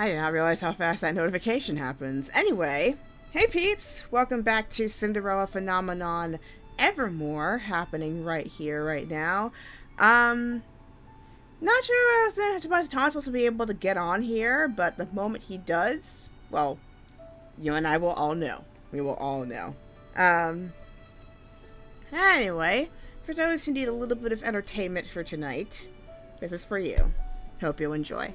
I did not realize how fast that notification happens. Anyway, hey peeps! Welcome back to Cinderella Phenomenon Evermore, happening right here, right now. Not sure if Tobias Tom's supposed to be able to get on here, but the moment he does, well, you and I will all know. We will all know. Anyway, for those who need a little bit of entertainment for tonight, this is for you. Hope you enjoy.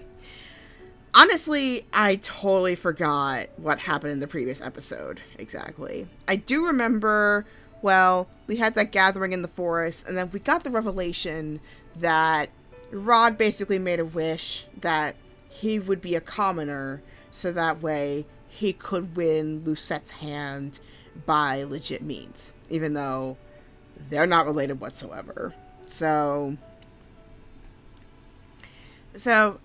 Honestly, I totally forgot what happened in the previous episode, exactly. I do remember, well, we had that gathering in the forest, and then we got the revelation that Rod basically made a wish that he would be a commoner, so that way he could win Lucette's hand by legit means, even though they're not related whatsoever. So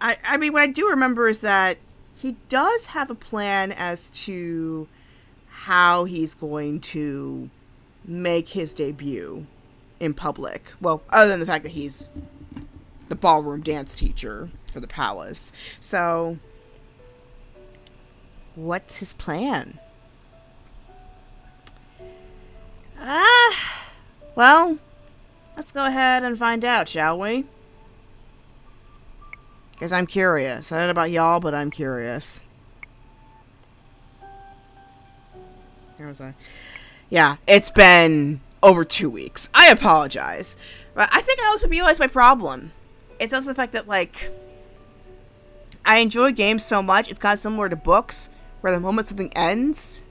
I mean, what I do remember is that he does have a plan as to how he's going to make his debut in public. Well, other than the fact that he's the ballroom dance teacher for the palace. So, what's his plan? Well, let's go ahead and find out, shall we? Because I'm curious. I don't know about y'all, but I'm curious. Where was I? Yeah, it's been over 2 weeks. I apologize. But I think I also realized my problem. It's also the fact that, like, I enjoy games so much, it's kind of similar to books, where the moment something ends,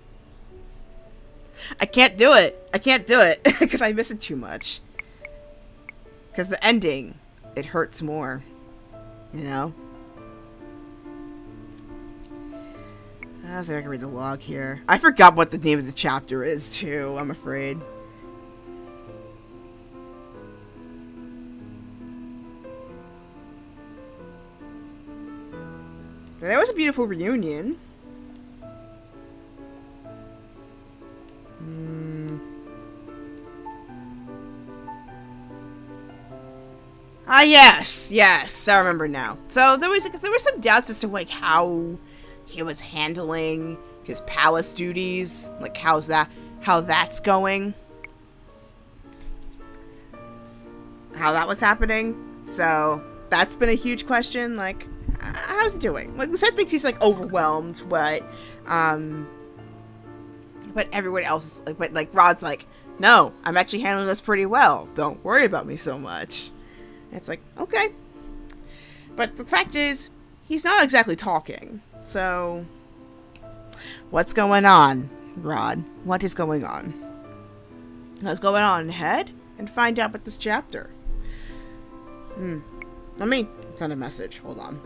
I can't do it. I can't do it, because I miss it too much. Because the ending, it hurts more. You know? I'll see if I can read the log here. I forgot what the name of the chapter is, too, I'm afraid. But that was a beautiful reunion. Ah, yes, I remember now. So there were some doubts as to like how he was handling his palace duties, like how that's going, how that was happening. So that's been a huge question. Like, how's he doing? Like, Lucette thinks he's like overwhelmed, but everyone else is like, but like Rod's like, no, I'm actually handling this pretty well. Don't worry about me so much. It's like, okay. But the fact is, he's not exactly talking. So, what's going on, Rod? What is going on? What's going on ahead? And find out about this chapter. Let me send a message. Hold on.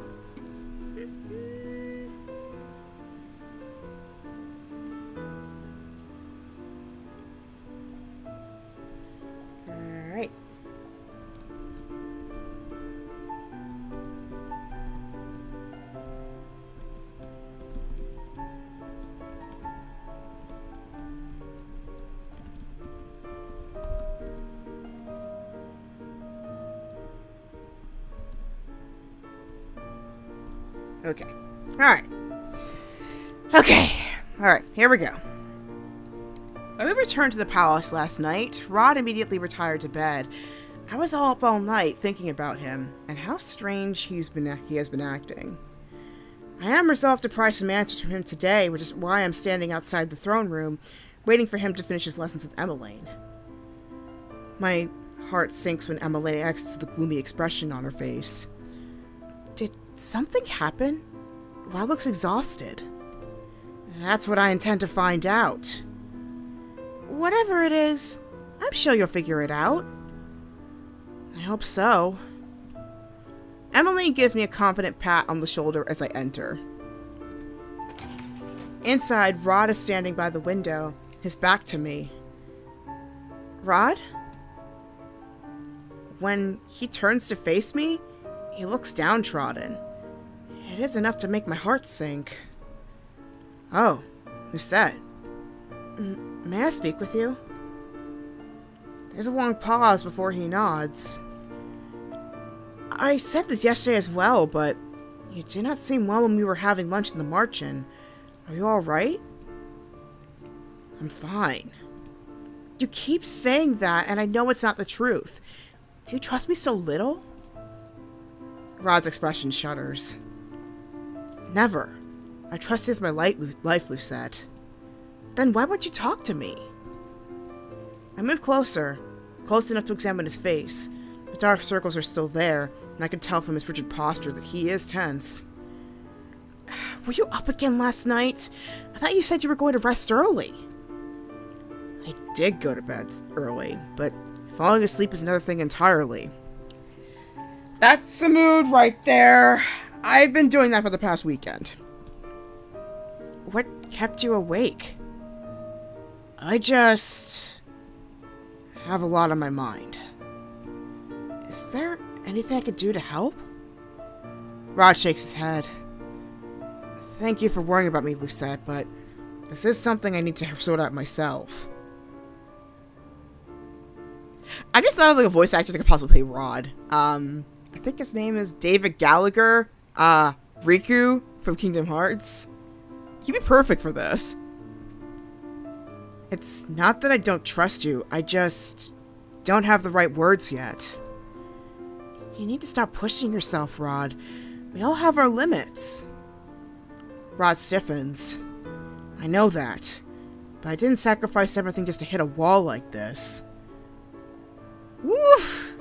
Alright. Okay. Alright. Okay. Alright, here we go. When we returned to the palace last night, Rod immediately retired to bed. I was all up all night thinking about him, and how strange he has been acting. I am resolved to pry some answers from him today, which is why I'm standing outside the throne room, waiting for him to finish his lessons with Emmeline. My heart sinks when Emmeline exits the gloomy expression on her face. Did something happen? Rod looks exhausted. That's what I intend to find out. Whatever it is, I'm sure you'll figure it out. I hope so. Emmeline gives me a confident pat on the shoulder as I enter. Inside, Rod is standing by the window, his back to me. Rod? When he turns to face me, he looks downtrodden. It is enough to make my heart sink. Oh, Lucette. May I speak with you? There's a long pause before he nods. I said this yesterday as well, but You did not seem well when we were having lunch in the March-in. Are you alright? I'm fine. You keep saying that, and I know it's not the truth. Do you trust me so little? Rod's expression shudders. Never. I trust you with my life, Lucette. Then why won't you talk to me? I move closer, close enough to examine his face. The dark circles are still there, and I can tell from his rigid posture that he is tense. Were you up again last night? I thought you said you were going to rest early. I did go to bed early, but falling asleep is another thing entirely. That's a mood right there. I've been doing that for the past weekend. What kept you awake? I just have a lot on my mind. Is there anything I could do to help? Rod shakes his head. Thank you for worrying about me, Lucette, but this is something I need to sort out myself. I just thought of like a voice actor that could possibly play Rod. I think his name is David Gallagher. Riku from Kingdom Hearts. He'd be perfect for this. It's not that I don't trust you, I just don't have the right words yet. You need to stop pushing yourself, Rod. We all have our limits. Rod stiffens. I know that, but I didn't sacrifice everything just to hit a wall like this. Woof!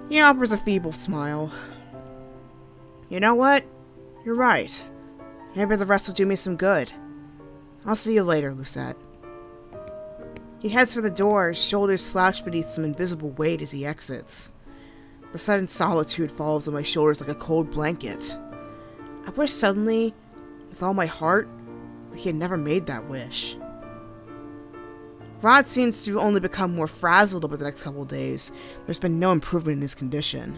He offers a feeble smile. You know what? You're right. Maybe the rest will do me some good. I'll see you later, Lucette. He heads for the door, his shoulders slouched beneath some invisible weight as he exits. The sudden solitude falls on my shoulders like a cold blanket. I wish suddenly, with all my heart, that he had never made that wish. Rod seems to have only become more frazzled over the next couple of days. There's been no improvement in his condition.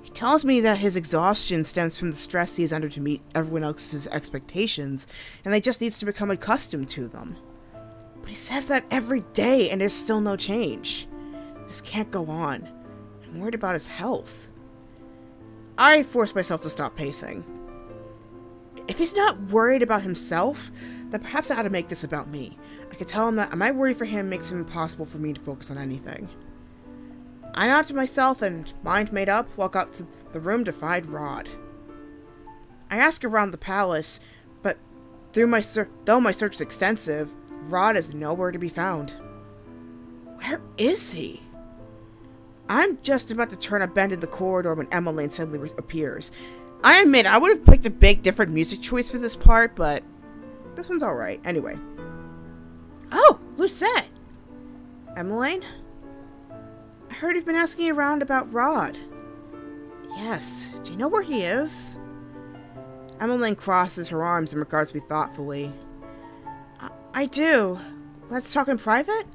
He tells me that his exhaustion stems from the stress he is under to meet everyone else's expectations, and that he just needs to become accustomed to them. But he says that every day, and there's still no change. This can't go on. I'm worried about his health. I force myself to stop pacing. If he's not worried about himself, then perhaps I ought to make this about me. I can tell him that my worry for him makes it impossible for me to focus on anything. I nod to myself and, mind made up, walk out to the room to find Rod. I ask around the palace, but though my search is extensive, Rod is nowhere to be found. Where is he? I'm just about to turn a bend in the corridor when Emmeline suddenly appears. I admit, I would have picked a big different music choice for this part, but this one's alright. Anyway. Oh, Lucette! Emmeline? I heard you've been asking around about Rod. Yes. Do you know where he is? Emmeline crosses her arms and regards me thoughtfully. I do. Let's talk in private?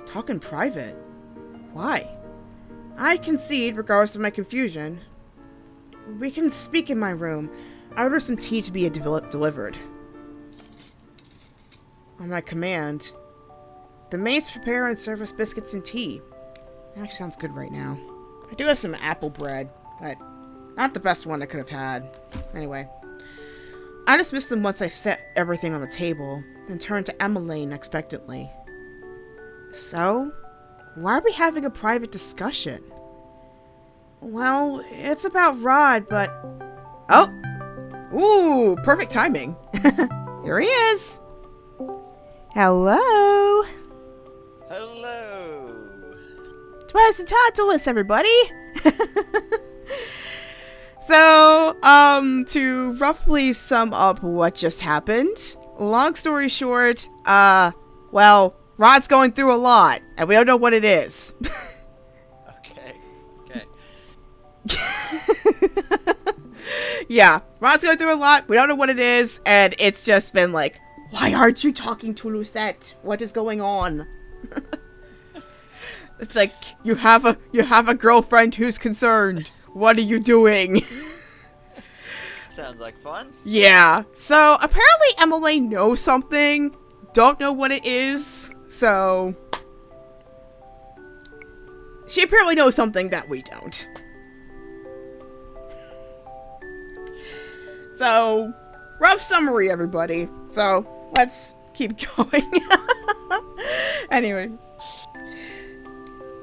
Talk in private? Why? I concede, regardless of my confusion. We can speak in my room. I order some tea to be delivered. On my command, the maids prepare and serve us biscuits and tea. That actually sounds good right now. I do have some apple bread, but not the best one I could have had. Anyway, I dismiss them once I set everything on the table, then turn to Emmeline expectantly. So, why are we having a private discussion? Well, it's about Rod, but... Oh! Ooh, perfect timing. Here he is! Hello! Hello! Twas a Tartarus, everybody! So, to roughly sum up what just happened, long story short, well, Rod's going through a lot, and we don't know what it is. Okay. Yeah, Rod's going through a lot, we don't know what it is, and it's just been like, why aren't you talking to Lucette? What is going on? It's like, you have a girlfriend who's concerned. What are you doing? Sounds like fun. Yeah. So, apparently Emily knows something. Don't know what it is. So, she apparently knows something that we don't. So, rough summary, everybody. So, let's keep going. Anyway.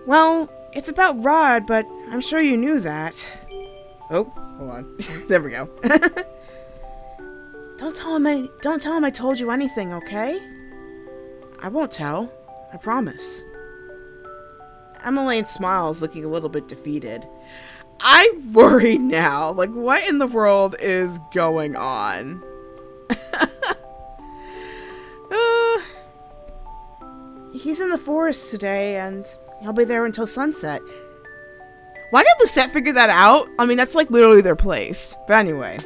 Well, it's about Rod, but I'm sure you knew that. Oh, hold on. There we go. Don't tell him I told you anything, okay? I won't tell. I promise. Emmeline smiles, looking a little bit defeated. I'm worried now. Like, what in the world is going on? He's in the forest today, and he'll be there until sunset. Why did Lucette figure that out? I mean, that's like literally their place. But anyway.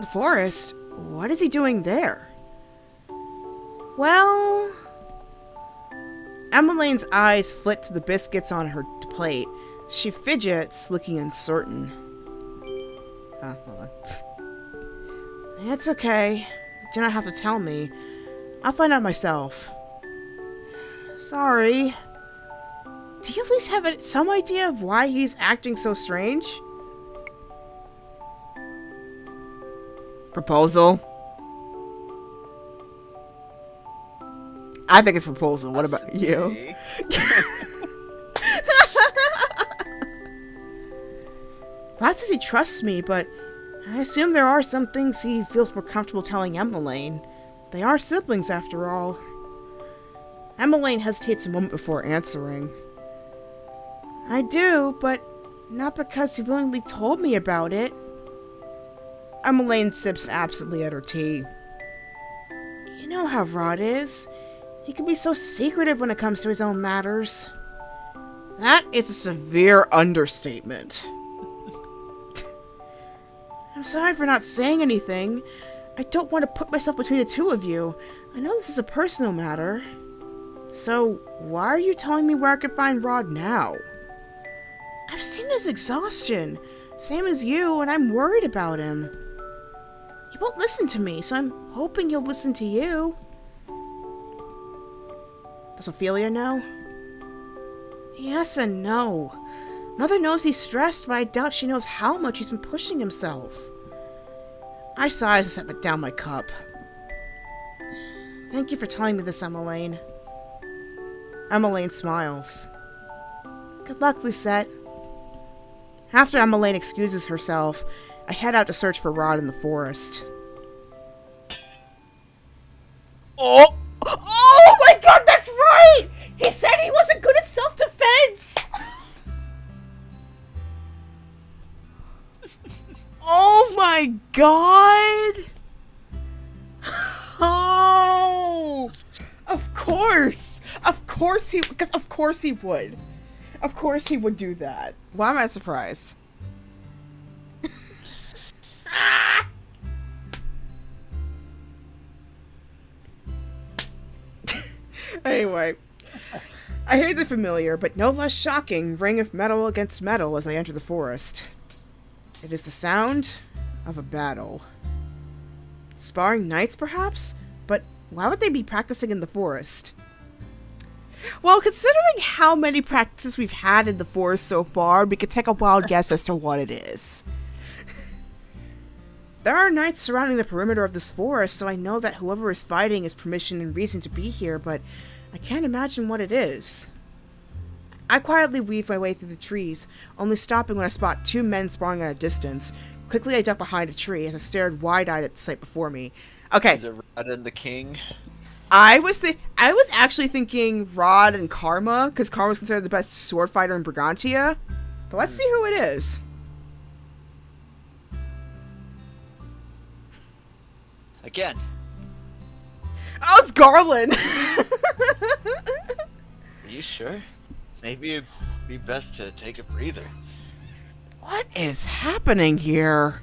The forest? What is he doing there? Well... Emmeline's eyes flit to the biscuits on her plate. She fidgets, looking uncertain. Hold on. It's okay. You do not have to tell me. I'll find out myself. Sorry. Do you at least have some idea of why he's acting so strange? Proposal? I think it's proposal. What about you? Rod says he trusts me, but I assume there are some things he feels more comfortable telling Emmeline. They are siblings, after all. Emmeline hesitates a moment before answering. I do, but not because he willingly told me about it. Emmeline sips absently at her tea. You know how Rod is. He can be so secretive when it comes to his own matters. That is a severe understatement. I'm sorry for not saying anything. I don't want to put myself between the two of you. I know this is a personal matter. So, why are you telling me where I could find Rod now? I've seen his exhaustion, same as you, and I'm worried about him. He won't listen to me, so I'm hoping he'll listen to you. Does Ophelia know? Yes and no. Mother knows he's stressed, but I doubt she knows how much he's been pushing himself. I sigh as I set down my cup. Thank you for telling me this, Emmeline. Emmeline smiles. Good luck, Lucette. After Emmeline excuses herself, I head out to search for Rod in the forest. Oh! Oh my god, that's right! He said he wasn't good at self-defense! Oh my god! Oh! Of course! Of course he... Because of course he would. Of course he would do that. Why am I surprised? Anyway. I hear the familiar, but no less shocking, ring of metal against metal as I enter the forest. It is the sound of a battle. Sparring knights, perhaps? But why would they be practicing in the forest? Well, considering how many practices we've had in the forest so far, we could take a wild guess as to what it is. There are knights surrounding the perimeter of this forest, so I know that whoever is fighting has permission and reason to be here, but I can't imagine what it is. I quietly weave my way through the trees, only stopping when I spot two men sparring at a distance. Quickly, I duck behind a tree as I stared wide-eyed at the sight before me. Okay. Is it Rod and the King? I was actually thinking Rod and Karma, because Karma's considered the best sword fighter in Brigantia. But let's see who it is. Again. Oh, it's Garland! Are you sure? Maybe it'd be best to take a breather. What is happening here?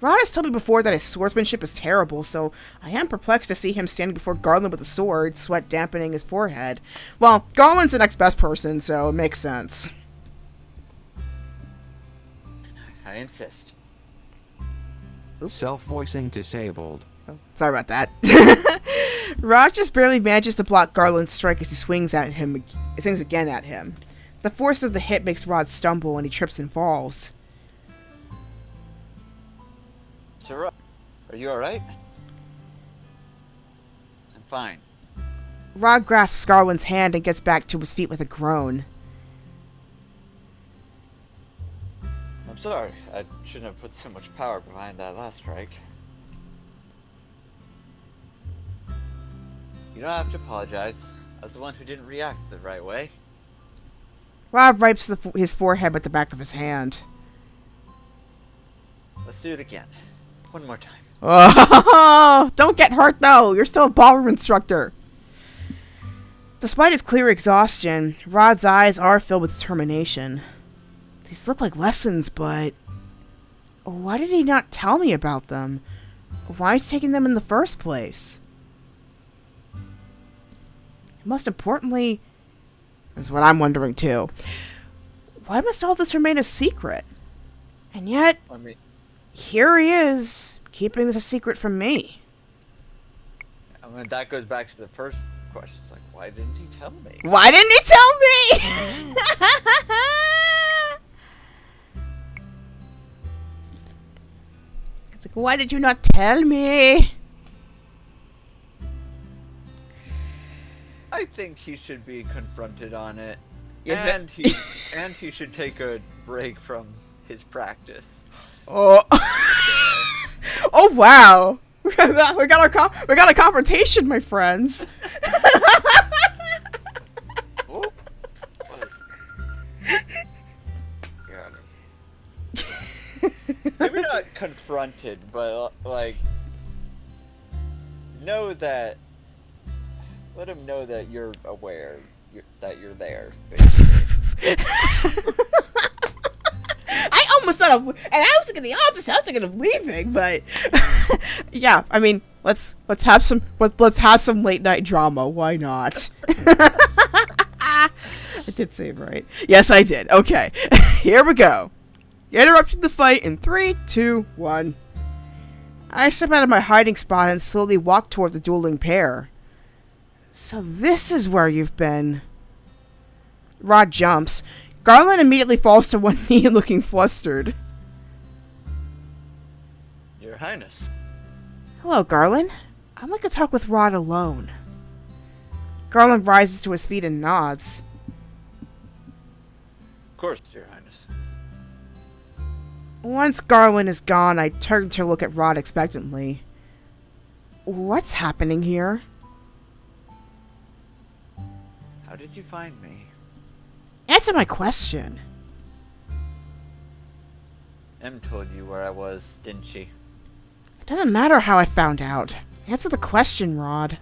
Rod has told me before that his swordsmanship is terrible, so I am perplexed to see him standing before Garland with a sword, sweat dampening his forehead. Well, Garland's the next best person, so it makes sense. I insist. Self-voicing disabled. Oh, sorry about that. Rod just barely manages to block Garland's strike as he swings again at him. The force of the hit makes Rod stumble and he trips and falls. So, Rod, are you alright? I'm fine. Rod grasps Garland's hand and gets back to his feet with a groan. I'm sorry. I shouldn't have put so much power behind that last strike. You don't have to apologize. I was the one who didn't react the right way. Rod wipes his forehead with the back of his hand. Let's do it again. One more time. Oh, don't get hurt though. You're still a ballroom instructor. Despite his clear exhaustion, Rod's eyes are filled with determination. These look like lessons, but why did he not tell me about them? Why is he taking them in the first place? Most importantly, this is what I'm wondering too. Why must all this remain a secret? And yet, here he is, keeping this a secret from me. I mean, that goes back to the first question. It's like, why didn't he tell me? Why didn't he tell me? It's like, why did you not tell me? I think he should be confronted on it. Yeah, And he should take a break from his practice. Oh. Oh wow. We got a confrontation, my friends. Oh. Maybe not confronted, but like let him know that you're aware that you're there. Basically. I almost thought of, and I was thinking the opposite. I was thinking of leaving, but yeah. I mean, let's have some late night drama. Why not? I did say it right. Yes, I did. Okay, here we go. Interrupting the fight in 3, 2, 1. I step out of my hiding spot and slowly walk toward the dueling pair. So this is where you've been. Rod jumps. Garland immediately falls to one knee, looking flustered. Your Highness. Hello, Garland. I'd like to talk with Rod alone. Garland rises to his feet and nods. Of course, Your Highness. Once Garland is gone, I turn to look at Rod expectantly. What's happening here? How did you find me? Answer my question. Em told you where I was, didn't she? It doesn't matter how I found out. Answer the question, Rod.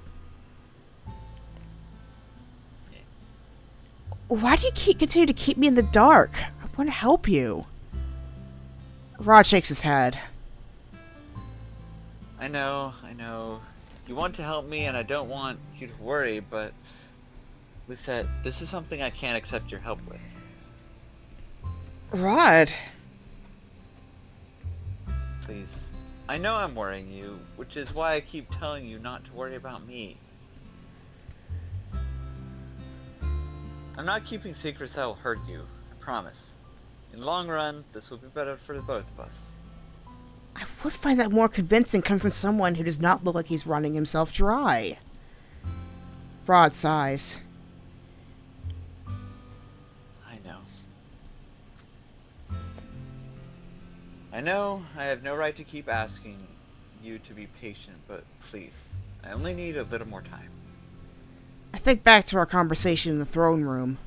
Why do you continue to keep me in the dark? I want to help you. Rod shakes his head. I know. You want to help me and I don't want you to worry, but Lucette, this is something I can't accept your help with. Rod. Please. I know I'm worrying you, which is why I keep telling you not to worry about me. I'm not keeping secrets that will hurt you, I promise. In the long run, this will be better for the both of us. I would find that more convincing coming from someone who does not look like he's running himself dry. Rod sighs. I know I have no right to keep asking you to be patient, but please, I only need a little more time. I think back to our conversation in the throne room.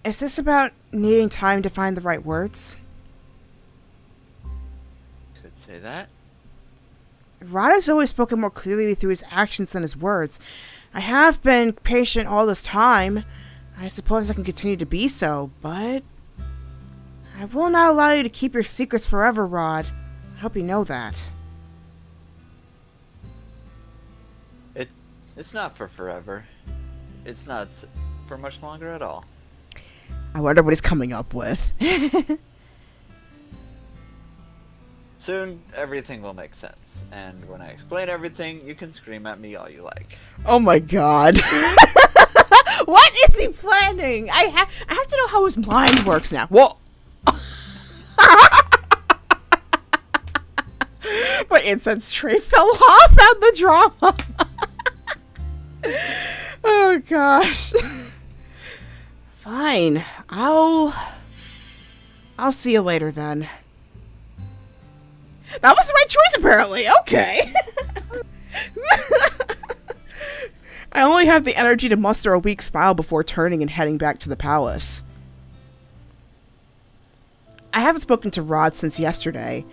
Is this about needing time to find the right words? Could say that. Rod has always spoken more clearly through his actions than his words. I have been patient all this time. I suppose I can continue to be so, but I will not allow you to keep your secrets forever, Rod. I hope you know that. It's not for forever. It's not for much longer at all. I wonder what he's coming up with. Soon, everything will make sense. And when I explain everything, you can scream at me all you like. Oh my god. What is he planning? I have to know how his mind works now. Whoa. My incense tray fell off at the drama. Oh gosh. Fine. I'll see you later then. That was the right choice apparently. Okay. I only have the energy to muster a weak smile before turning and heading back to the palace. I haven't spoken to Rod since yesterday.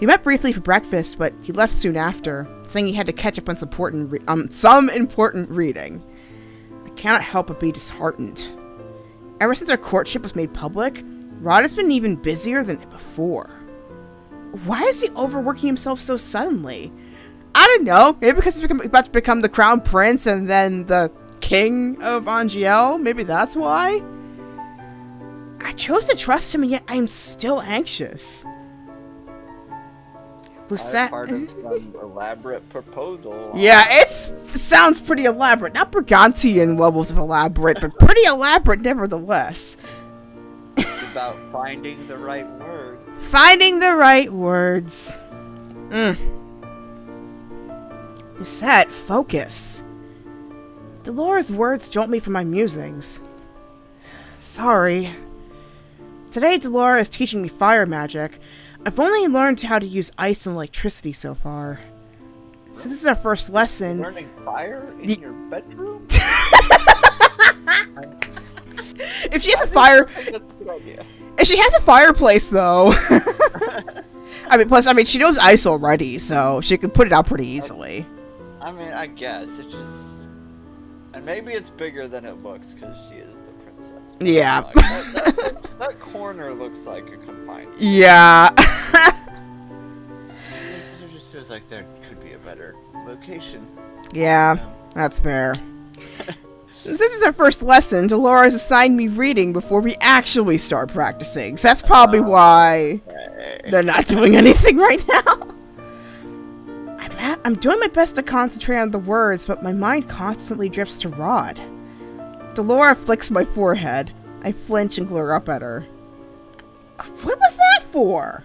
We met briefly for breakfast, but he left soon after, saying he had to catch up on some important reading. I cannot help but be disheartened. Ever since our courtship was made public, Rod has been even busier than before. Why is he overworking himself so suddenly? I don't know. Maybe because he's about to become the crown prince and then the king of Angiel. Maybe that's why. I chose to trust him, and yet I am still anxious. Lucette. Part of some elaborate proposal. Yeah, it sounds pretty elaborate. Not Brigantian levels of elaborate, but pretty elaborate nevertheless. It's about finding the right words. Finding the right words. Lucette, focus. Dolores' words jolt me from my musings. Sorry. Today, Dolores is teaching me fire magic. I've only learned how to use ice and electricity so far. Since this is our first lesson... Learning fire in your bedroom? If she has a fire... I think that's a good idea. If she has a fireplace, though... Plus, she knows ice already, so she can put it out pretty easily. I mean, I guess. It just... And maybe it's bigger than it looks, because she is the princess. Yeah. Like, that corner looks like a confined. Yeah. It just feels like there could be a better location. Yeah, that's fair. Since this is our first lesson, Dolores assigned me reading before we actually start practicing. So that's probably why they're not doing anything right now. I'm doing my best to concentrate on the words, but my mind constantly drifts to Rod. Dolores flicks my forehead. I flinch and glare up at her. What was that for?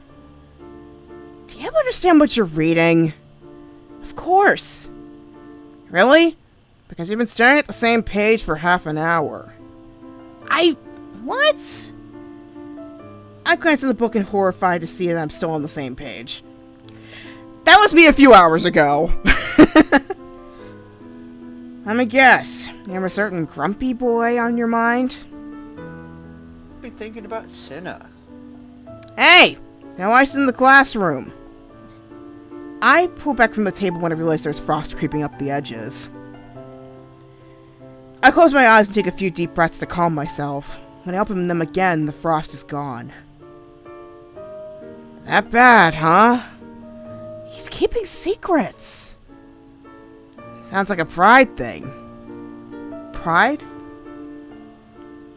Do you ever understand what you're reading? Of course. Really? Because you've been staring at the same page for half an hour. What? I glanced at the book and horrified to see that I'm still on the same page. That was me a few hours ago. Let me guess. You have a certain grumpy boy on your mind? I've been thinking about Sinna. Hey! No ice in the classroom. I pull back from the table when I realize there's frost creeping up the edges. I close my eyes and take a few deep breaths to calm myself. When I open them again, the frost is gone. That bad, huh? He's keeping secrets. Sounds like a pride thing. Pride?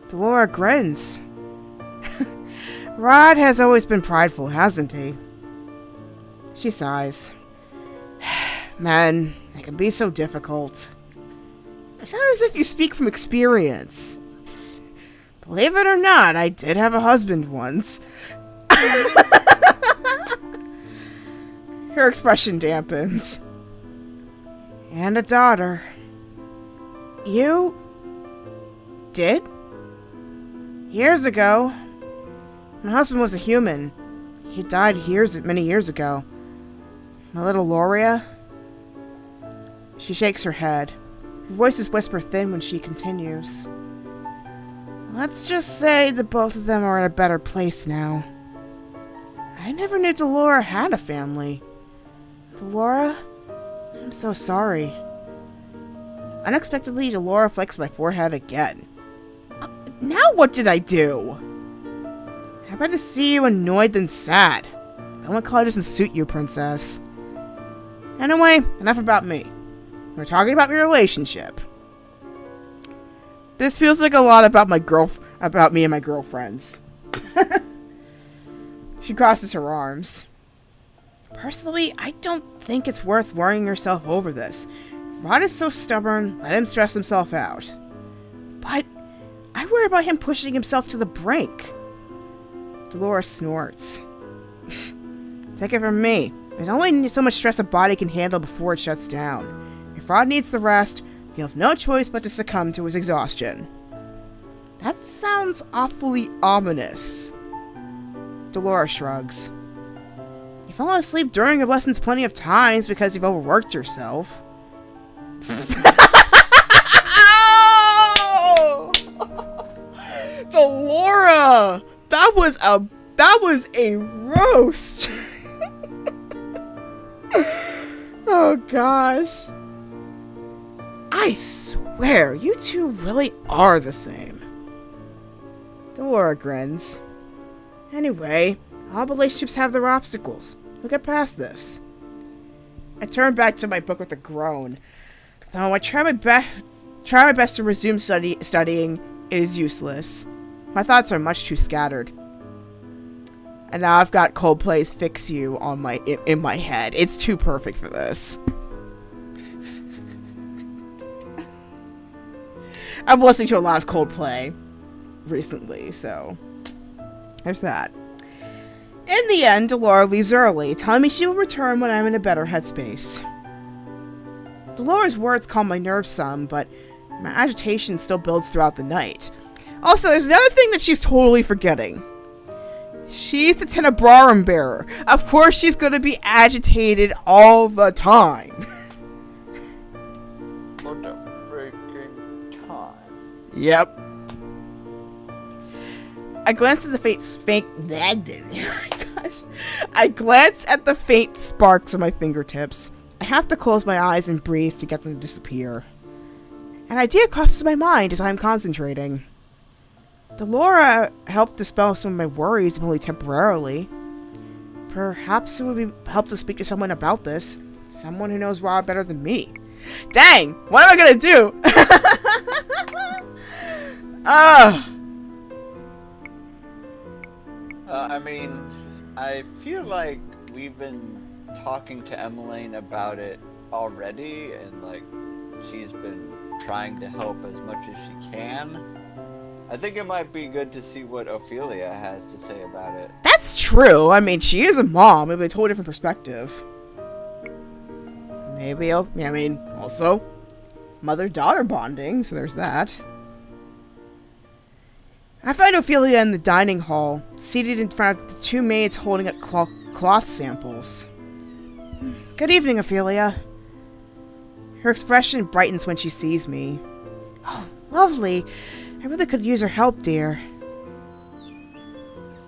Dolores grins. Rod has always been prideful, hasn't he? She sighs. Men, they can be so difficult. It sounds as if you speak from experience. Believe it or not, I did have a husband once. Her expression dampens. And a daughter. You... did? Years ago. My husband was a human. He died many years ago. My little Loria. She shakes her head. Her voice is whisper thin when she continues. Let's just say that both of them are in a better place now. I never knew Dolores had a family. Dolores? I'm so sorry. Unexpectedly, Dolores flicks my forehead again. Now what did I do? I'd rather see you annoyed than sad. That one color doesn't suit you, princess. Anyway, enough about me. We're talking about your relationship. This feels like a lot about about me and my girlfriends. She crosses her arms. Personally, I don't think it's worth worrying yourself over this. If Rod is so stubborn, let him stress himself out. But I worry about him pushing himself to the brink. Dolores snorts. Take it from me. There's only so much stress a body can handle before it shuts down. If Rod needs the rest, he'll have no choice but to succumb to his exhaustion. That sounds awfully ominous. Dolores shrugs. You fall asleep during your lessons plenty of times because you've overworked yourself. Oh! Delora! That was a roast. Oh gosh. I swear, you two really are the same. Delora grins. Anyway, all relationships have their obstacles. We'll get past this. I turn back to my book with a groan. Though I try my best to resume studying, it is useless. My thoughts are much too scattered. And now I've got Coldplay's Fix You on in my head. It's too perfect for this. I've been listening to a lot of Coldplay recently, so there's that. In the end, Delora leaves early, telling me she will return when I'm in a better headspace. Delora's words calm my nerves some, but my agitation still builds throughout the night. Also, there's another thing that she's totally forgetting. She's the Tenebrarum bearer. Of course she's gonna be agitated all the time. For the freaking time. Yep. I glance at the I glance at the faint sparks on my fingertips. I have to close my eyes and breathe to get them to disappear. An idea crosses my mind as I'm concentrating. Delora helped dispel some of my worries, if only temporarily. Perhaps it would help to speak to someone about this. Someone who knows Rod better than me. Dang! What am I gonna do? I mean, I feel like we've been talking to Emmeline about it already, and like she's been trying to help as much as she can. I think it might be good to see what Ophelia has to say about it. That's true. I mean, she is a mom. It would be a totally different perspective. Maybe, also, mother-daughter bonding, so there's that. I find Ophelia in the dining hall, seated in front of the two maids holding up cloth samples. Good evening, Ophelia. Her expression brightens when she sees me. Oh, lovely. I really could use her help, dear.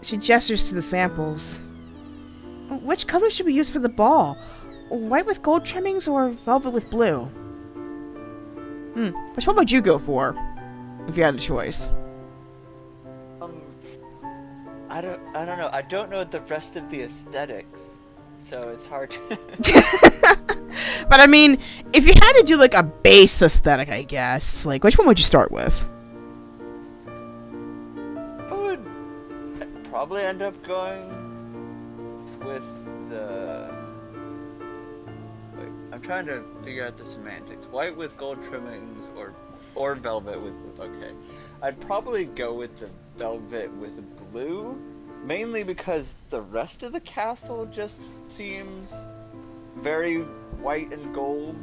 She gestures to the samples. Which color should we use for the ball? White with gold trimmings or velvet with blue? Which one would you go for, if you had a choice? I don't know. I don't know the rest of the aesthetics, so it's hard to... But I mean, if you had to do like a base aesthetic, I guess, like which one would you start with? I would probably end up going with the... Wait, I'm trying to figure out the semantics. White with gold trimmings or velvet with... Okay. I'd probably go with the velvet with blue, mainly because the rest of the castle just seems very white and gold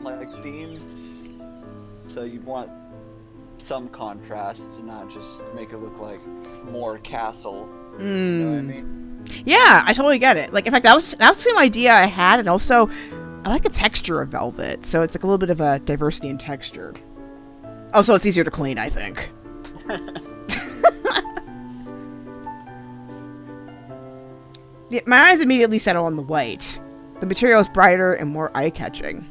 like themed, so you'd want some contrast to not just make it look like more castle. You know what I mean? Yeah, I totally get it. Like, in fact, that was the same idea I had, and also I like the texture of velvet, so it's like a little bit of a diversity in texture. Also, it's easier to clean, I think. My eyes immediately settle on the white. The material is brighter and more eye-catching.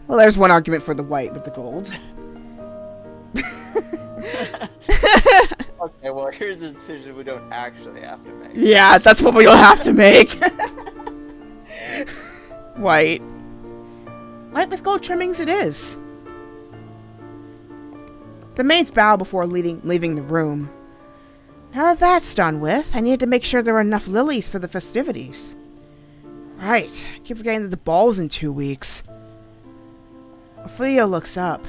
Well, there's one argument for the white with the gold. Okay, well, here's a decision we don't actually have to make. Yeah, that's what we don't have to make. White. White with gold trimmings it is. The maids bow before leaving the room. Now that that's done with, I need to make sure there are enough lilies for the festivities. Right, I keep forgetting that the ball's in 2 weeks. Ophelia looks up.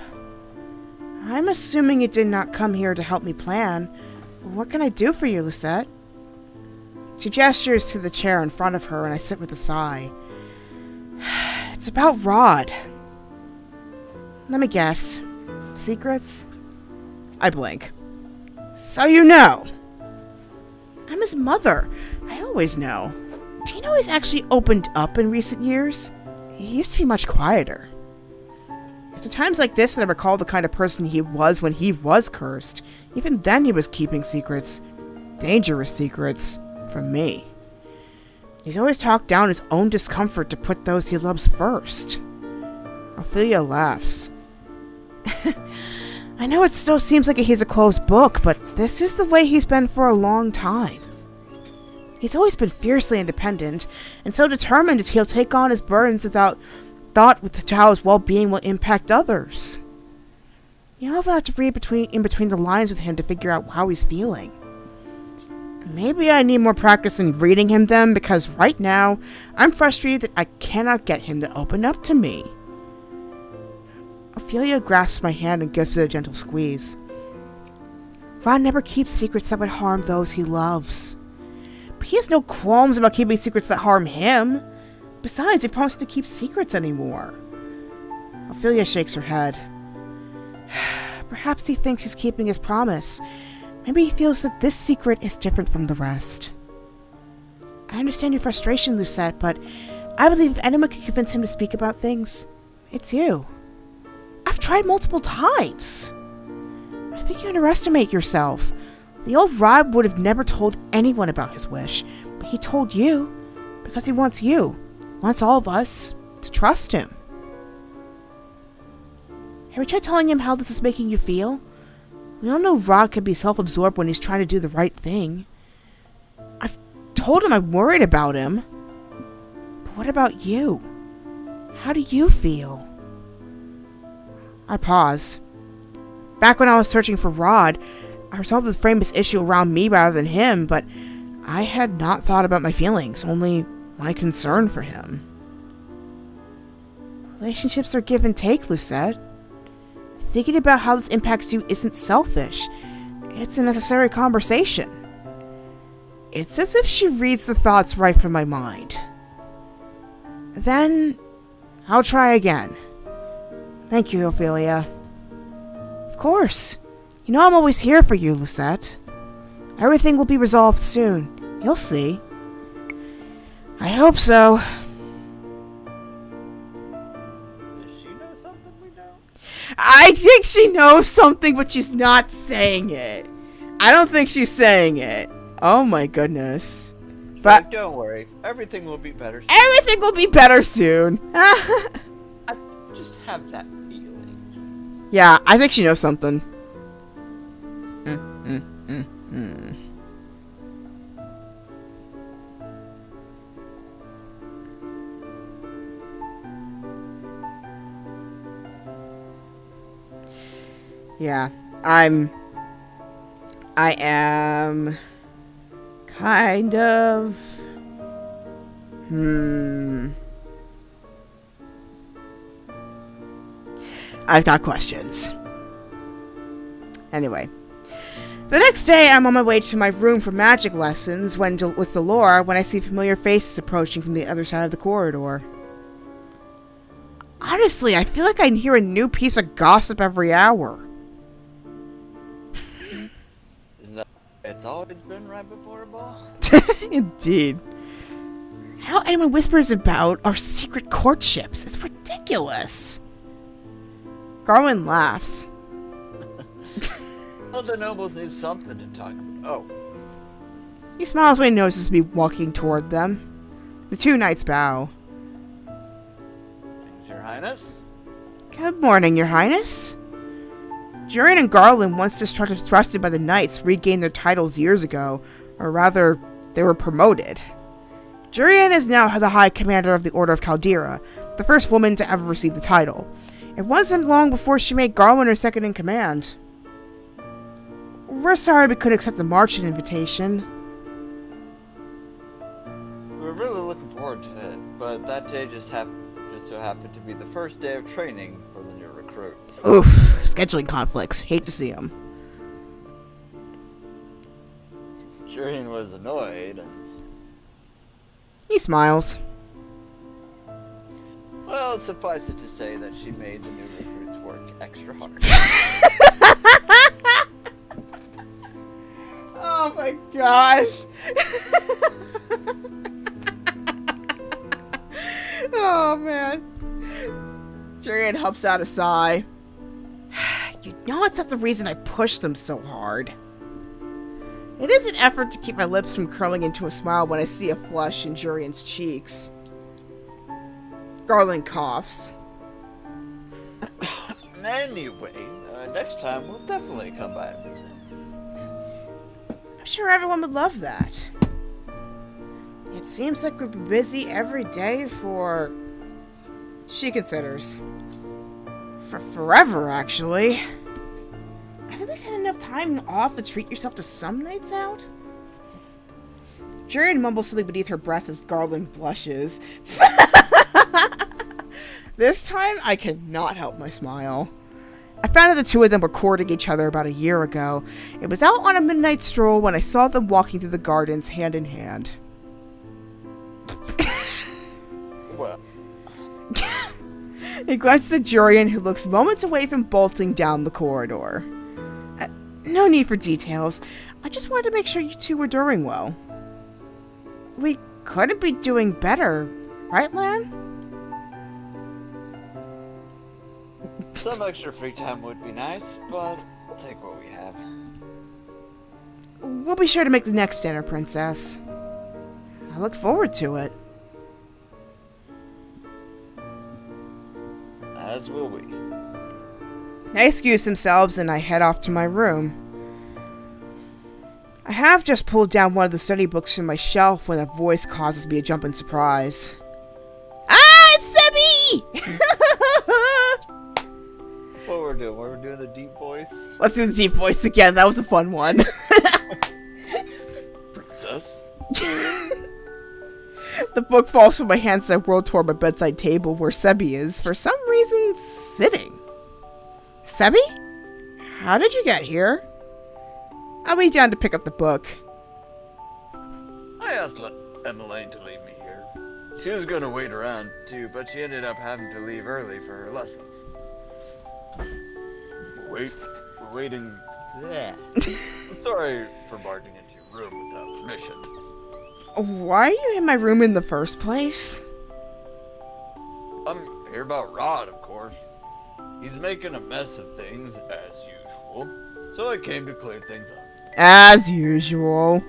I'm assuming you did not come here to help me plan. What can I do for you, Lucette? She gestures to the chair in front of her, and I sit with a sigh. It's about Rod. Let me guess. Secrets? I blink. So you know. I'm his mother. I always know. Do you know he's actually opened up in recent years? He used to be much quieter. It's at times like this that I recall the kind of person he was when he was cursed. Even then he was keeping secrets. Dangerous secrets. From me. He's always talked down his own discomfort to put those he loves first. Ophelia laughs. I know it still seems like he's a closed book, but this is the way he's been for a long time. He's always been fiercely independent, and so determined that he'll take on his burdens without thought with how his well-being will impact others. You'll have to read in between the lines with him to figure out how he's feeling. Maybe I need more practice in reading him then, because right now, I'm frustrated that I cannot get him to open up to me. Ophelia grasps my hand and gives it a gentle squeeze. Rod never keeps secrets that would harm those he loves. But he has no qualms about keeping secrets that harm him. Besides, he promised to keep secrets anymore. Ophelia shakes her head. Perhaps he thinks he's keeping his promise. Maybe he feels that this secret is different from the rest. I understand your frustration, Lucette, but I believe if anyone can convince him to speak about things, it's you. I've tried multiple times. I think you underestimate yourself. The old Rod would have never told anyone about his wish, but he told you because he wants you, wants all of us to trust him. Have you tried telling him how this is making you feel? We all know Rod can be self-absorbed when he's trying to do the right thing. I've told him I'm worried about him. But what about you? How do you feel? I pause. Back when I was searching for Rod, I resolved to frame this issue around me rather than him, but I had not thought about my feelings, only my concern for him. Relationships are give and take, Lucette. Thinking about how this impacts you isn't selfish. It's a necessary conversation. It's as if she reads the thoughts right from my mind. Then, I'll try again. Thank you, Ophelia. Of course. You know I'm always here for you, Lucette. Everything will be resolved soon. You'll see. I hope so. Does she know something we don't? I think she knows something, but she's not saying it. I don't think she's saying it. Oh my goodness. But don't worry. Everything will be better soon. everything will be better soon. I just have that feeling. Yeah, I think she knows something. Yeah, I am kind of I've got questions. Anyway, the next day I'm on my way to my room for magic lessons with Delora when I see familiar faces approaching from the other side of the corridor. Honestly, I feel like I hear a new piece of gossip every hour. Isn't that it's always been right before a ball? Indeed. How anyone whispers about our secret courtships? It's ridiculous. Garwin laughs. Well, the nobles need something to talk about. Oh. He smiles when he notices me walking toward them. The two knights bow. Your Highness? Good morning, Your Highness. Jurian and Garland, once distrusted by the knights, regained their titles years ago. Or rather, they were promoted. Jurian is now the High Commander of the Order of Caldera, the first woman to ever receive the title. It wasn't long before she made Garland her second in command. We're sorry we couldn't accept the marching invitation. We were really looking forward to it, but that day just so happened to be the first day of training for the new recruits. Oof, scheduling conflicts. Hate to see them. Jurian was annoyed, and He smiles. Well, suffice it to say that she made the new recruits work extra hard. Oh my gosh. Oh man. Jurian huffs out a sigh. You know it's not the reason I pushed them so hard. It is an effort to keep my lips from curling into a smile when I see a flush in Jurian's cheeks. Garland coughs. Anyway, next time we'll definitely come by and visit. I'm sure everyone would love that. It seems like we'd be busy every day for... She considers. For forever, actually. I've at least had enough time off to treat yourself to some nights out. Jurian mumbles something beneath her breath as Garland blushes. This time, I cannot help my smile. I found out the two of them were courting each other about a year ago. It was out on a midnight stroll when I saw them walking through the gardens hand in hand. Well. He glances at Jurian, who looks moments away from bolting down the corridor. No need for details. I just wanted to make sure you two were doing well. We couldn't be doing better, right, Lan? Some extra free time would be nice, but I'll take what we have. We'll be sure to make the next dinner, Princess. I look forward to it. As will we. They excuse themselves and I head off to my room. I have just pulled down one of the study books from my shelf when a voice causes me to jump in surprise. Ah, it's Sebby! What we're doing? We're doing the deep voice? Let's do the deep voice again. That was a fun one. Princess? The book falls from my hands as I whirl toward my bedside table where Sebby is, for some reason, sitting. Sebby? How did you get here? I'll be down to pick up the book. I asked Emmeline to leave me here. She was gonna wait around, too, but she ended up having to leave early for her lessons. We're waiting. Yeah. Sorry for barging into your room without permission. Why are you in my room in the first place? I'm here about Rod, of course. He's making a mess of things, as usual, so I came to clear things up. As usual.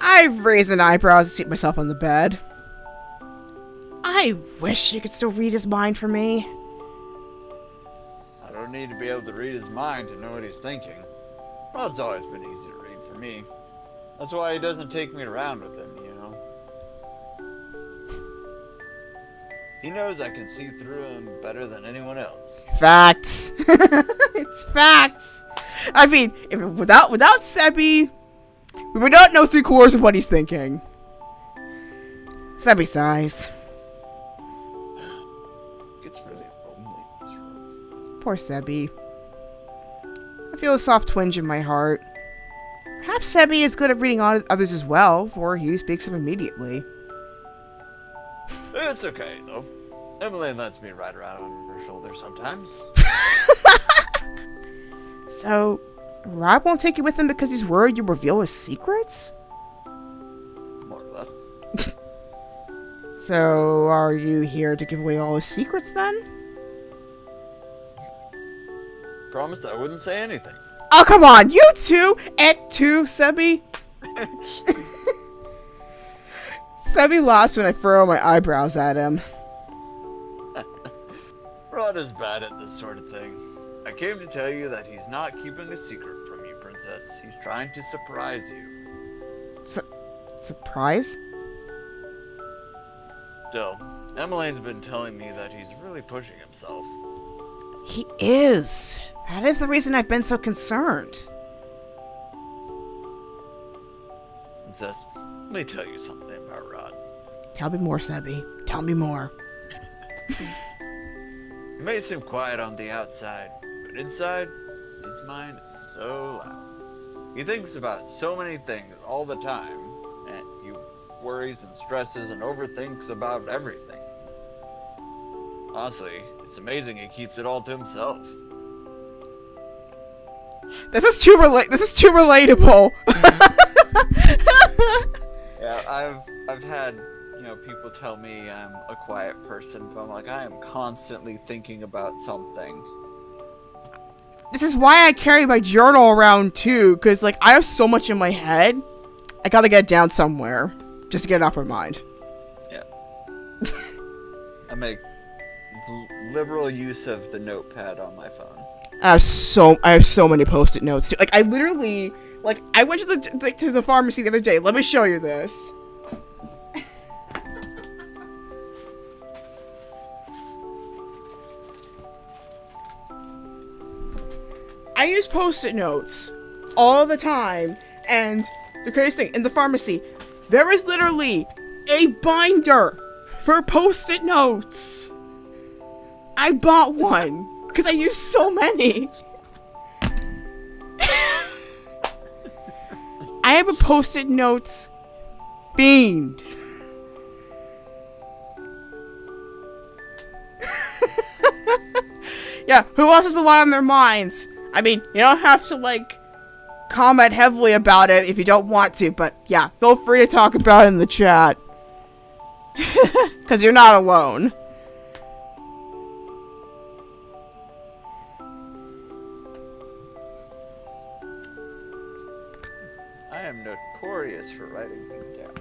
I've raised an eyebrow to seat myself on the bed. I wish you could still read his mind for me. I don't need to be able to read his mind to know what he's thinking. Rod's always been easy to read for me. That's why he doesn't take me around with him, you know? He knows I can see through him better than anyone else. Facts. It's facts. I mean, without Sebby, we would not know 3/4 of what he's thinking. Sebby sighs. It's really lonely in this room. Poor Sebby. I feel a soft twinge in my heart. Perhaps Sebby is good at reading others as well, for he speaks up immediately. It's okay, though. Emmeline lets me ride around on her shoulder sometimes. So, Rod won't take you with him because he's worried you'll reveal his secrets? More or less. So, are you here to give away all his secrets then? Promised I wouldn't say anything. Oh, come on! You too! Et tu, Sebby? Sebby laughs when I furrow my eyebrows at him. Rod is bad at this sort of thing. I came to tell you that he's not keeping a secret from you, Princess. He's trying to surprise you. Surprise? Still, Emmeline's been telling me that he's really pushing himself. He is. That is the reason I've been so concerned. Princess, let me tell you something about Rod. Tell me more, Sebby. Tell me more. He may seem quiet on the outside, but inside, his mind is so loud. He thinks about so many things all the time, and he worries and stresses and overthinks about everything. Honestly, it's amazing he keeps it all to himself. This is too relatable. Yeah, I've had, people tell me I'm a quiet person, but I'm like, I am constantly thinking about something. This is why I carry my journal around too, because like I have so much in my head, I gotta get it down somewhere just to get it off my mind. Yeah. I make liberal use of the notepad on my phone. I have so many post-it notes too. Like I literally, like I went to the pharmacy the other day. Let me show you this. I use post-it notes all the time, and the craziest thing, in the pharmacy, there is literally a binder for post-it notes. I bought one, because I use so many. I have a post-it notes fiend. Yeah, who else has a lot on their minds? I mean, you don't have to, like, comment heavily about it if you don't want to, but yeah, feel free to talk about it in the chat. Because you're not alone. I am notorious for writing things down.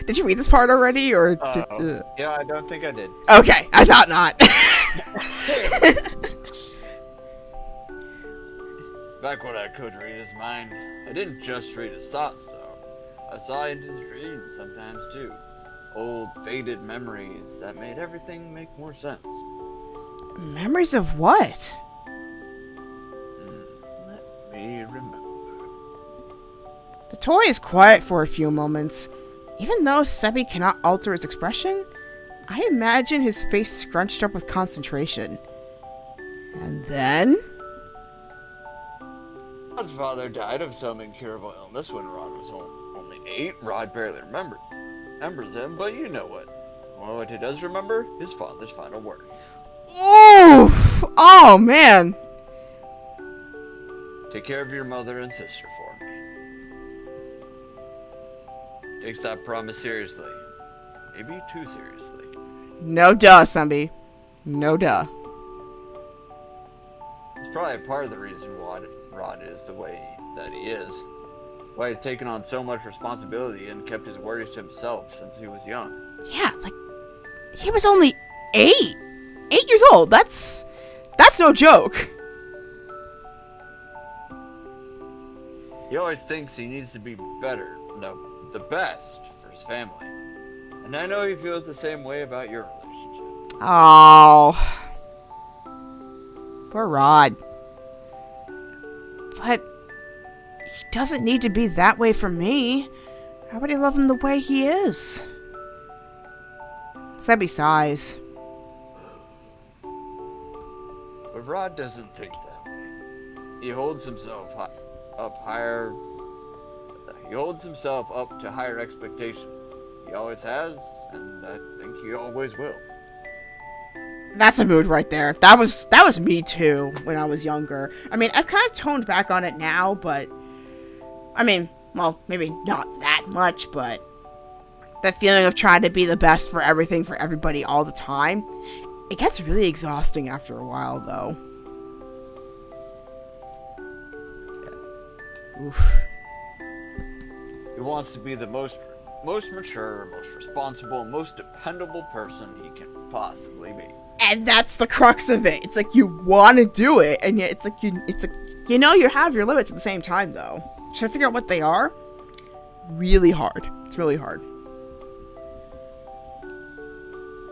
Did you read this part already, or did, Yeah, I don't think I did. Okay, I thought not. Back when I could read his mind, I didn't just read his thoughts, though. I saw into his dreams sometimes, too. Old, faded memories that made everything make more sense. Memories of what? Let me remember. The toy is quiet for a few moments. Even though Seppi cannot alter his expression, I imagine his face scrunched up with concentration. And then... Rod's father died of some incurable illness when Rod was only 8. Rod barely remembers him, but you know what. Well, what he does remember? His father's final words. Oof! Oh, man! Take care of your mother and sister for me. Takes that promise seriously. Maybe too seriously. No duh, Sunby. No duh. It's probably a part of the reason why Rod is the way that he is. Why he's taken on so much responsibility and kept his worries to himself since he was young. Yeah, like, he was only 8. 8 years old. That's no joke. He always thinks he needs to be better. No, the best for his family. And I know he feels the same way about your relationship. Oh. Poor Rod. But he doesn't need to be that way for me. How would he love him the way he is? Sebby sighs. But Rod doesn't think that way. He holds himself up higher. He holds himself up to higher expectations. He always has, and I think he always will. That's a mood right there. That was me too when I was younger. I mean, I've kind of toned back on it now, but I mean, well, maybe not that much, but that feeling of trying to be the best for everything for everybody all the time, it gets really exhausting after a while, though. Yeah. Oof. He wants to be the most mature, most responsible, most dependable person he can possibly be. And that's the crux of it. It's like you want to do it, and yet it's like you know you have your limits at the same time, though. Trying to figure out what they are, really hard. It's really hard.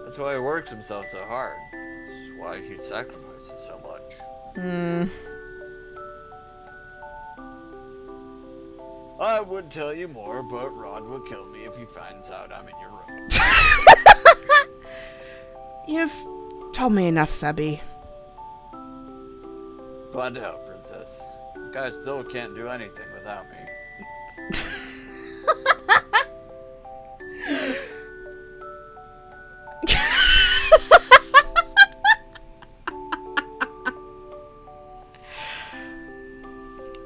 That's why he works himself so hard. That's why he sacrifices so much. I would tell you more, but Rod will kill me if he finds out I'm in your room. You've told me enough, Sebby. Glad to help, Princess. You guys still can't do anything without me.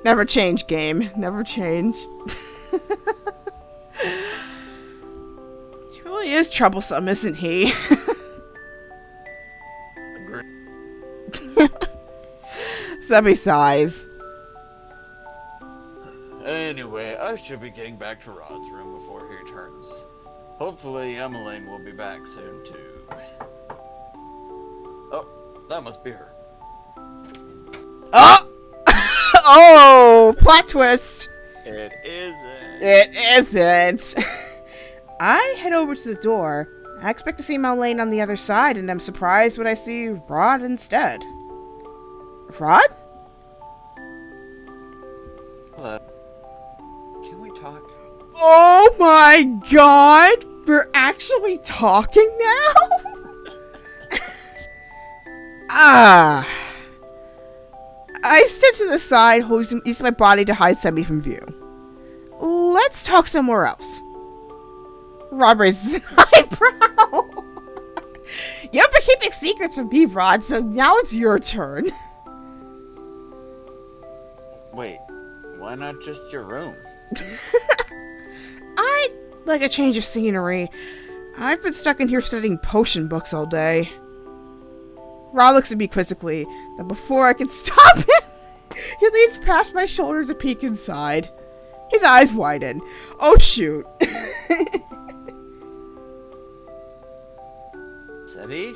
Never change, game. Never change. He really is troublesome, isn't he? Agree. Sebby sighs. Anyway, I should be getting back to Rod's room before he returns. Hopefully, Emmeline will be back soon, too. Oh, that must be her. Oh! Oh! Plot twist! It isn't. It isn't. I head over to the door. I expect to see Emmeline on the other side, and I'm surprised when I see Rod instead. Rod? Hello. Can we talk? Oh my god! We're actually talking now? Ah. I step to the side, using my body to hide Sebby from view. Let's talk somewhere else. Rod raises an eyebrow. You've been keeping secrets from me, Rod, so now it's your turn. Wait, why not just your room? I'd like a change of scenery. I've been stuck in here studying potion books all day. Rod looks at me quizzically, then before I can stop him, he leans past my shoulder to peek inside. His eyes widen. Oh shoot. Sebby?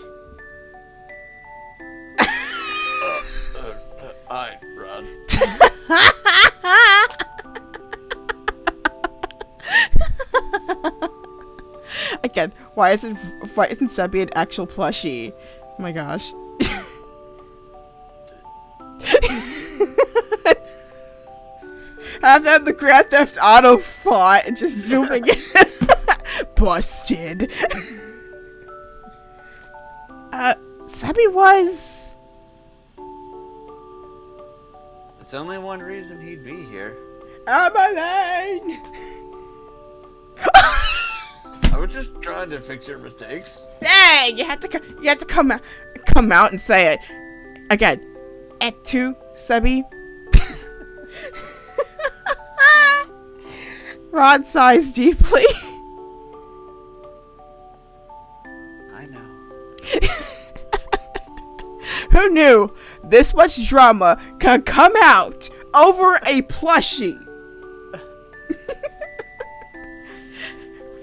Hi, Rod. Again, why isn't Sebby an actual plushie? Oh my gosh. Have that the Grand Theft Auto font and just zooming in. Busted. Sebby was... There's only one reason he'd be here. Emmeline! I was just trying to fix your mistakes. Dang! You had to come out and say it. Again. Act 2, Sebby. Rod sighs deeply. I know. Who knew this much drama could come out over a plushie?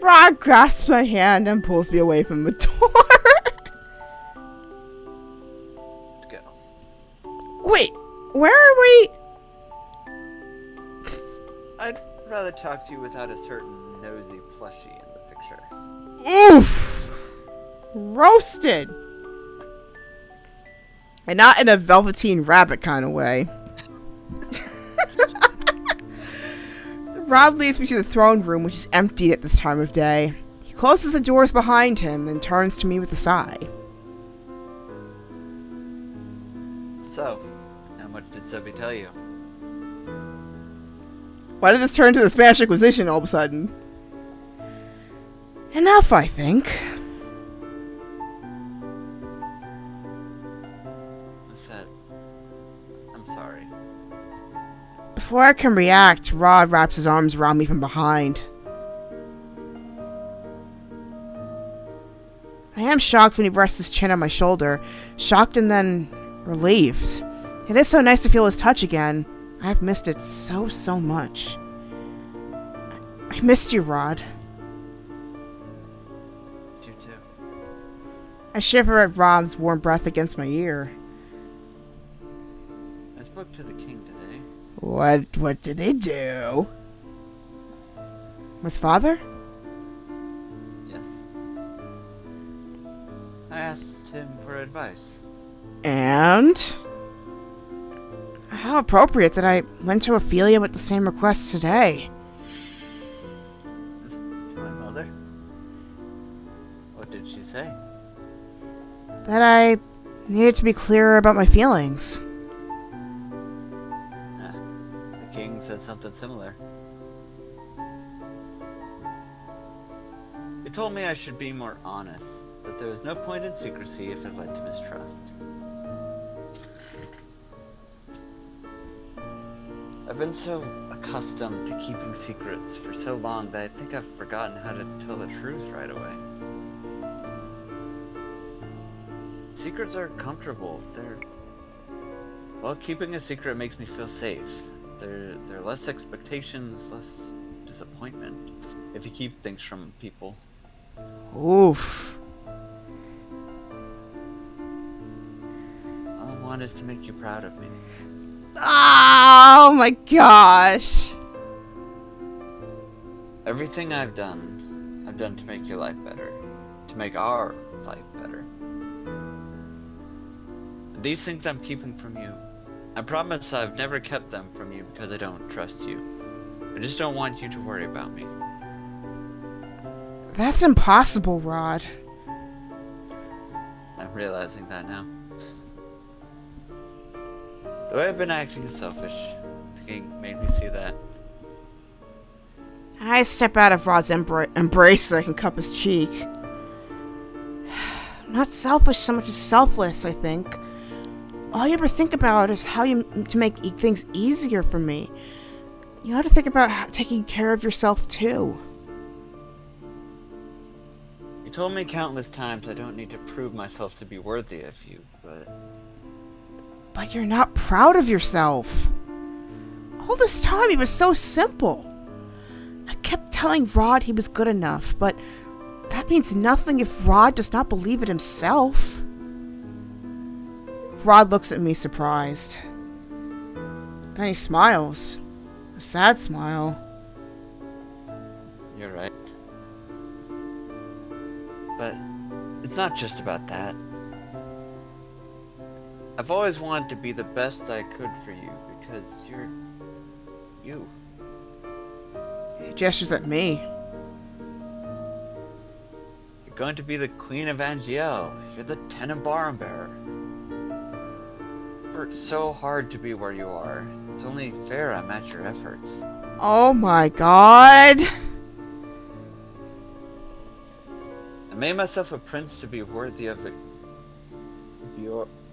Rod grasps my hand and pulls me away from the door. Let's go. Wait, where are we? I'd rather talk to you without a certain nosy plushie in the picture. Oof! Roasted! And not in a Velveteen Rabbit kind of way. Rod leads me to the throne room, which is empty at this time of day. He closes the doors behind him, then turns to me with a sigh. So, how much did Sebby tell you? Why did this turn to the Spanish Inquisition all of a sudden? Enough, I think. Lucette, I'm sorry. Before I can react, Rod wraps his arms around me from behind. I am shocked when he rests his chin on my shoulder. Shocked and then relieved. It is so nice to feel his touch again. I've missed it so much. I missed you, Rod. It's you too. I shiver at Rod's warm breath against my ear. I spoke to the king today. What did he do? With father? Yes. I asked him for advice. And? How appropriate that I went to Ophelia with the same request today. My mother? What did she say? that I needed to be clearer about my feelings. The king said something similar. He told me I should be more honest, that there was no point in secrecy if it led to mistrust. I've been so accustomed to keeping secrets for so long that I think I've forgotten how to tell the truth right away. Secrets are comfortable. Well, keeping a secret makes me feel safe. There are less expectations, less disappointment if you keep things from people. Oof. All I want is to make you proud of me. Oh my gosh. Everything I've done to make your life better. To make our life better. These things I'm keeping from you. I promise I've never kept them from you because I don't trust you. I just don't want you to worry about me. That's impossible, Rod. I'm realizing that now. The way I've been acting is selfish. The king made me see that. I step out of Rod's embrace so I can cup his cheek. Not selfish so much as selfless, I think. All you ever think about is how to make things easier for me. You have to think about taking care of yourself, too. You told me countless times I don't need to prove myself to be worthy of you, but... But you're not proud of yourself. All this time he was so simple. I kept telling Rod he was good enough, but that means nothing if Rod does not believe it himself. Rod looks at me surprised. Then he smiles. A sad smile. You're right. But it's not just about that. I've always wanted to be the best I could for you because you're you. He gestures at me. You're going to be the Queen of Angiel. You're the Tenenbaum bearer. You worked so hard to be where you are. It's only fair I match your efforts. Oh my god. I made myself a prince to be worthy of it.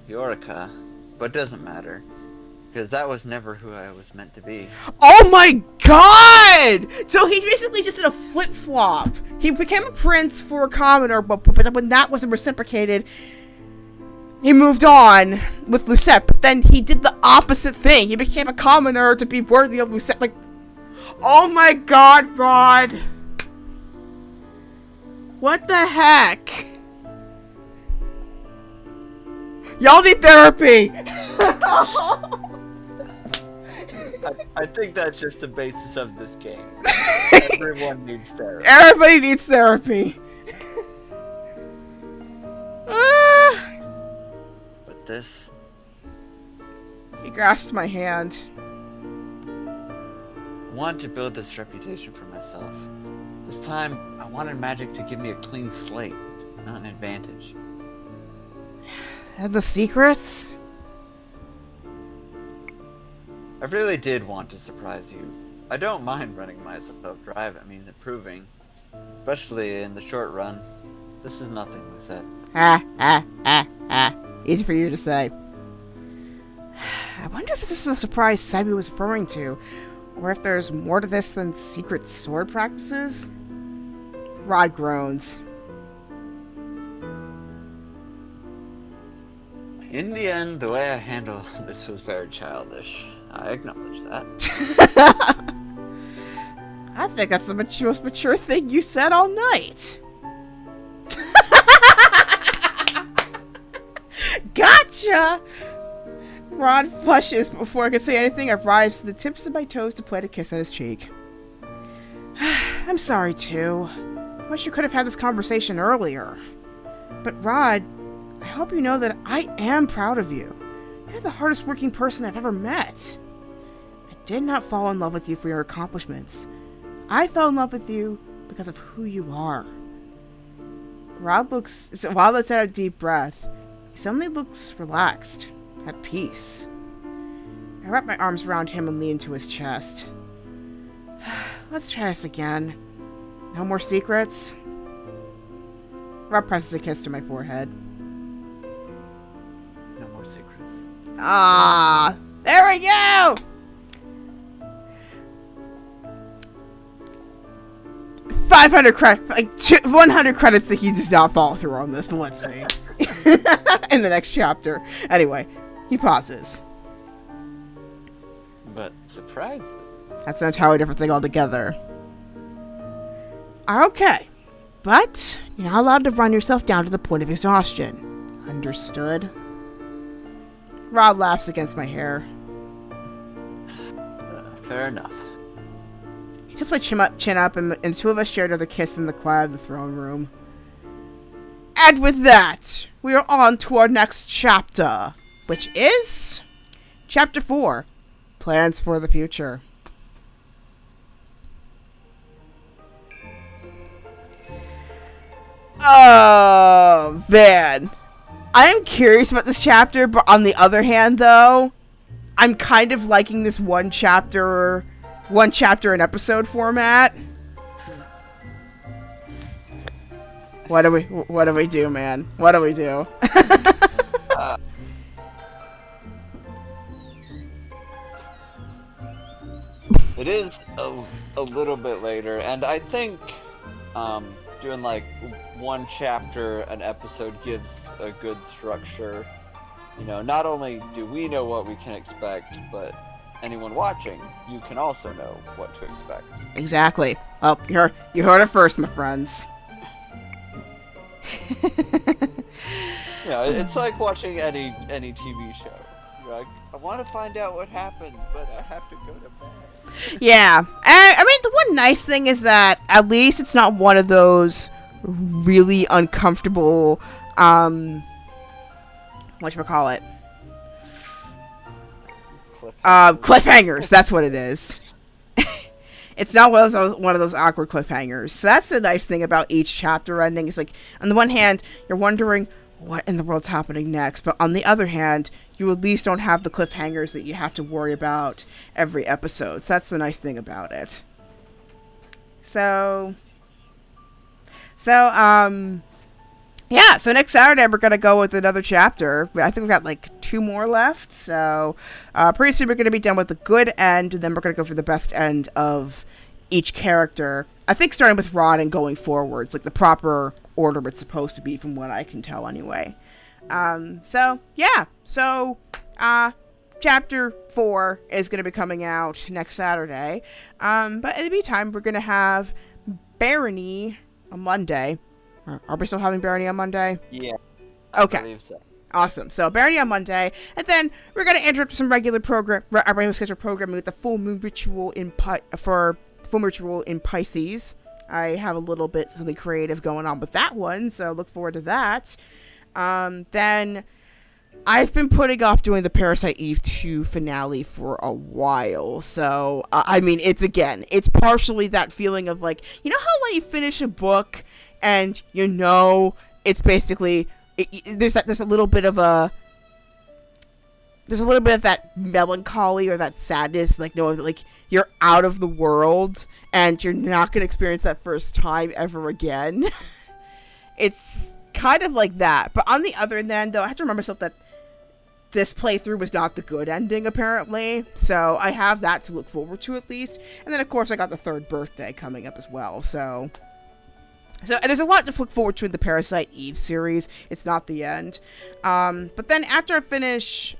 Viorica, but it doesn't matter. Because that was never who I was meant to be. Oh my god! So he basically just did a flip-flop. He became a prince for a commoner, but when that wasn't reciprocated, he moved on with Lucette. But then he did the opposite thing. He became a commoner to be worthy of Lucette. Like, oh my god, Rod. What the heck? Y'all need therapy! I think that's just the basis of this game. Everyone needs therapy. Everybody needs therapy. But this... He grasped my hand. I wanted to build this reputation for myself. This time, I wanted magic to give me a clean slate, not an advantage. And the secrets? I really did want to surprise you. I don't mind running myself dry, improving. Especially in the short run. This is nothing, Lucette. Easy for you to say. I wonder if this is the surprise Sabi was referring to, or if there's more to this than secret sword practices. Rod groans. In the end, the way I handled this was very childish. I acknowledge that. I think that's the most mature thing you said all night. Gotcha! Rod flushes, but before I can say anything, I rise to the tips of my toes to plant a kiss on his cheek. I'm sorry, too. Wish you could have had this conversation earlier. But Rod, I hope you know that I am proud of you. You're the hardest working person I've ever met. I did not fall in love with you for your accomplishments. I fell in love with you because of who you are. Rod lets out a deep breath. He suddenly looks relaxed, at peace. I wrap my arms around him and lean into his chest. Let's try this again. No more secrets? Rod presses a kiss to my forehead. No more secrets. Ah, there we go! 500 credits, 100 credits that he does not follow through on this, but let's see. In the next chapter. Anyway, he pauses. But surprise. That's an entirely different thing altogether. Okay, but you're not allowed to run yourself down to the point of exhaustion. Understood? Rod laughs against my hair. Fair enough. He takes my chin up, and the two of us share another kiss in the quiet of the throne room. And with that, we are on to our next chapter, which is Chapter 4, Plans for the Future. Oh, man. I am curious about this chapter, but on the other hand, though, I'm kind of liking this one chapter an episode format. What do we do, man? What do we do? It is a little bit later, and I think doing like one chapter an episode gives a good structure. You know, not only do we know what we can expect, but anyone watching, you can also know what to expect. Exactly. Well, you heard it first, my friends. Yeah, it's like watching any TV show. You're like, I want to find out what happened, but I have to go to bed. Yeah. I mean, the one nice thing is that at least it's not one of those really uncomfortable, whatchamacallit? Cliffhangers. That's what it is. It's not one of those awkward cliffhangers. So that's the nice thing about each chapter ending. It's like, on the one hand, you're wondering what in the world's happening next, but on the other hand, you at least don't have the cliffhangers that you have to worry about every episode. So that's the nice thing about it. Yeah, so next Saturday we're going to go with another chapter. I think we've got like 2 more left, so pretty soon we're going to be done with the good end, and then we're going to go for the best end of each character. I think starting with Rod and going forwards, like the proper order it's supposed to be from what I can tell anyway. So chapter 4 is going to be coming out next Saturday. But in the meantime, we're going to have Barony on Monday. Are we still having Barony on Monday? Yeah. Okay. I believe so. Awesome. So Barony on Monday, and then we're going to interrupt some regular scheduled programming with the full moon ritual in Pisces. I have a little bit something creative going on with that one, so look forward to that. Then I've been putting off doing the Parasite Eve 2 finale for a while, so I mean, it's partially that feeling of like, you know how when you finish a book and you know it's basically there's a little bit of that melancholy or that sadness, like knowing that like you're out of the world and you're not going to experience that first time ever again. It's kind of like that. But on the other end, though, I have to remember myself that this playthrough was not the good ending, apparently. So I have that to look forward to at least. And then, of course, I got the 3rd birthday coming up as well. So there's a lot to look forward to in the Parasite Eve series. It's not the end. But then after I finish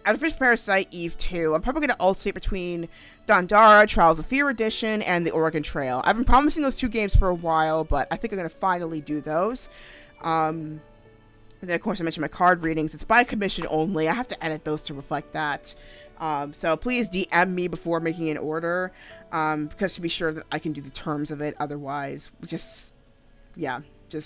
Parasite Eve 2, I'm probably going to alternate between Dandara, Trials of Fear Edition, and the Oregon Trail. I've been promising those 2 games for a while, but I think I'm going to finally do those. And then, of course, I mentioned my card readings. It's by commission only. I have to edit those to reflect that. So please DM me before making an order, because to be sure that I can do the terms of it. Otherwise, just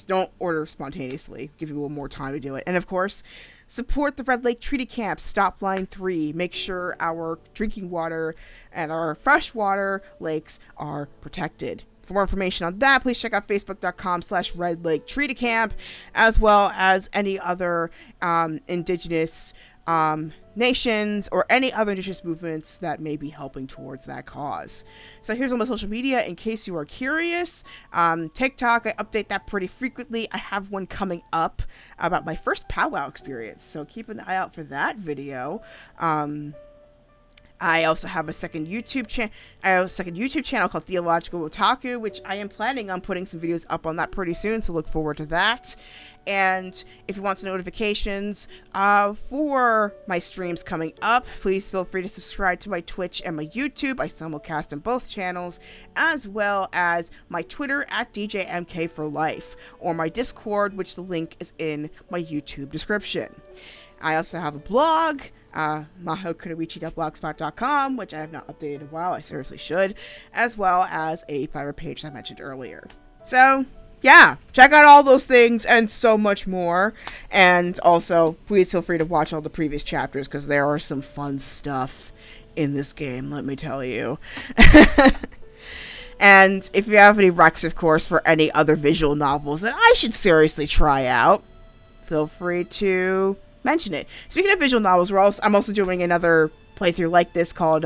don't order spontaneously. Give you a little more time to do it. And, of course, support the Red Lake Treaty Camp, Stop Line 3. Make sure our drinking water and our freshwater lakes are protected. For more information on that, please check out facebook.com/Red Lake Treaty Camp, as well as any other indigenous nations or any other indigenous movements that may be helping towards that cause. So here's all my social media in case you are curious. TikTok, I update that pretty frequently. I have one coming up about my first powwow experience, so keep an eye out for that video. I also have a second YouTube channel called Theological Otaku, which I am planning on putting some videos up on that pretty soon, so look forward to that. And if you want some notifications for my streams coming up, please feel free to subscribe to my Twitch and my YouTube. I simulcast on both channels, as well as my Twitter at DJMK4Life, or my Discord, which the link is in my YouTube description. I also have a blog, mahokunoichi.blogspot.com, which I have not updated in a while. I seriously should, as well as a Fiverr page I mentioned earlier. So, yeah, check out all those things and so much more. And also, please feel free to watch all the previous chapters, because there are some fun stuff in this game, let me tell you. And if you have any recs, of course, for any other visual novels that I should seriously try out, feel free to mention it. Speaking of visual novels, I'm also doing another playthrough like this called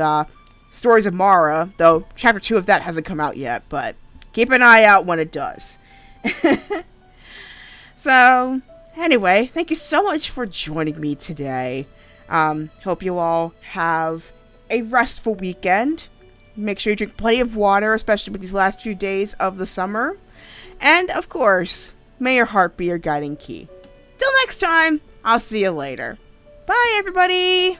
Stories of Mara, though chapter 2 of that hasn't come out yet, but keep an eye out when it does. So, anyway, thank you so much for joining me today. Hope you all have a restful weekend. Make sure you drink plenty of water, especially with these last few days of the summer. And, of course, may your heart be your guiding key. Till next time, I'll see you later. Bye, everybody!